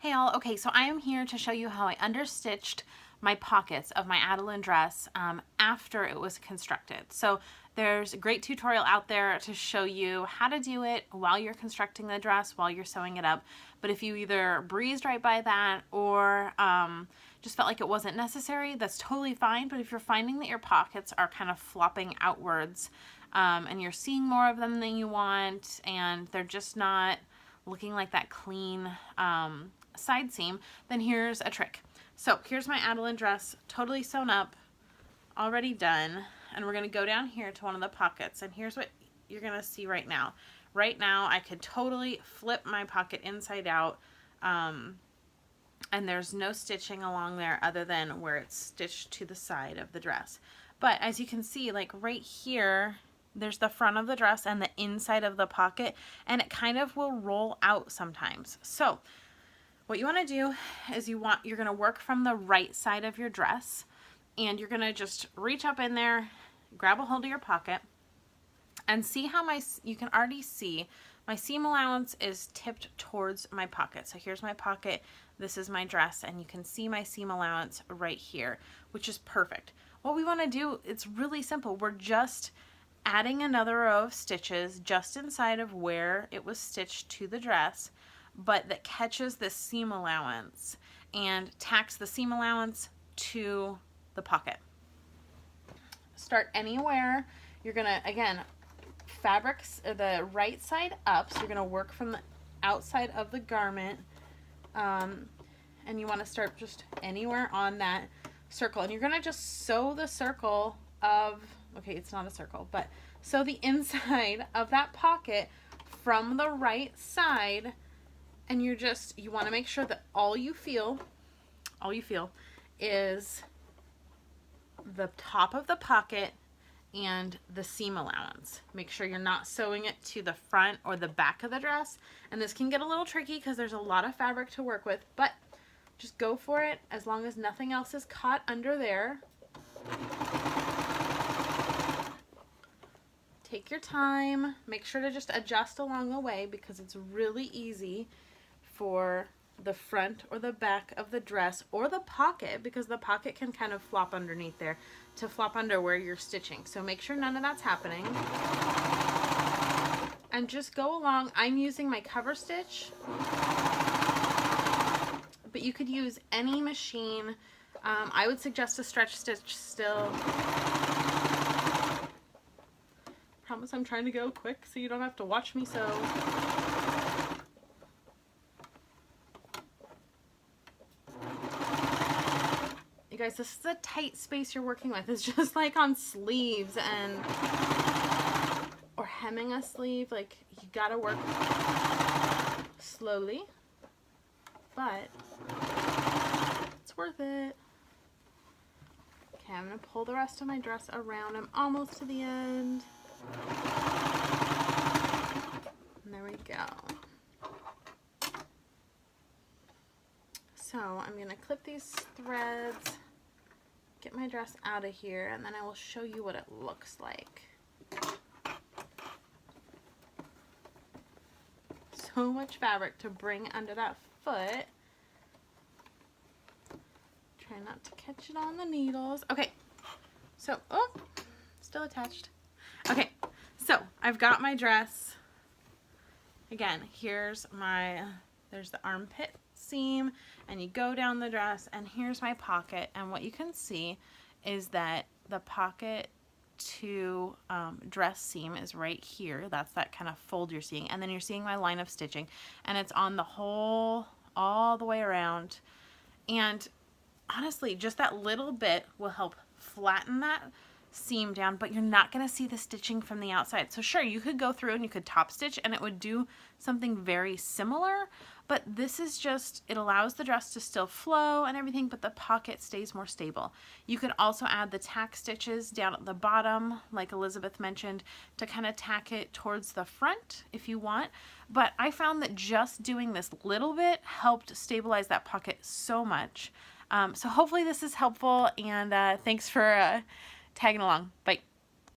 Hey all, okay, so I am here to show you how I understitched my pockets of my Adeline dress after it was constructed. So there's a great tutorial out there to show you how to do it while you're constructing the dress, while you're sewing it up. But if you either breezed right by that or just felt like it wasn't necessary, that's totally fine. But if you're finding that your pockets are kind of flopping outwards and you're seeing more of them than you want and they're just not looking like that clean side seam, then here's a trick. So here's my Adeline dress, totally sewn up, already done, and we're going to go down here to one of the pockets, and here's what you're going to see right now. Right now I could totally flip my pocket inside out, and there's no stitching along there other than where it's stitched to the side of the dress. But as you can see, like right here, there's the front of the dress and the inside of the pocket, and it kind of will roll out sometimes. So what you want to do is you're going to work from the right side of your dress, and you're going to just reach up in there, grab a hold of your pocket, and see how you can already see my seam allowance is tipped towards my pocket. So here's my pocket, this is my dress, and you can see my seam allowance right here, which is perfect. What we want to do, it's really simple. We're just adding another row of stitches just inside of where it was stitched to the dress, but that catches this seam allowance and tacks the seam allowance to the pocket. Start anywhere. You're gonna, again, fabrics the right side up, so you're gonna work from the outside of the garment, and you want to start just anywhere on that circle, and you're gonna just sew the circle of, okay, it's not a circle, but sew the inside of that pocket from the right side, and you want to make sure that all you feel is the top of the pocket and the seam allowance. Make sure you're not sewing it to the front or the back of the dress, and this can get a little tricky because there's a lot of fabric to work with, but just go for it as long as nothing else is caught under there. Take your time, make sure to just adjust along the way because it's really easy for the front or the back of the dress or the pocket, because the pocket can kind of flop underneath there, to flop under where you're stitching. So make sure none of that's happening. And just go along. I'm using my cover stitch, but you could use any machine. I would suggest a stretch stitch still. Promise I'm trying to go quick so you don't have to watch me sew. You guys, this is a tight space you're working with. It's just like on sleeves and or hemming a sleeve. Like, you gotta work slowly, but it's worth it. Okay, I'm gonna pull the rest of my dress around. I'm almost to the end. And there we go. So I'm gonna clip these threads, get my dress out of here, and then I will show you what it looks like. So much fabric to bring under that foot. Try not to catch it on the needles. Okay, so, oh, still attached. Okay, so I've got my dress. Again, there's the armpit seam, and you go down the dress, and here's my pocket, and what you can see is that the pocket to dress seam is right here. That's that kind of fold you're seeing, and then you're seeing my line of stitching, and it's on the whole all the way around. And honestly, just that little bit will help flatten that seam down, but you're not going to see the stitching from the outside. So sure, you could go through and you could top stitch and it would do something very similar, but this is just, it allows the dress to still flow and everything, but the pocket stays more stable. You could also add the tack stitches down at the bottom, like Elizabeth mentioned, to kind of tack it towards the front if you want. But I found that just doing this little bit helped stabilize that pocket so much. So hopefully this is helpful, and thanks for tagging along. Bye.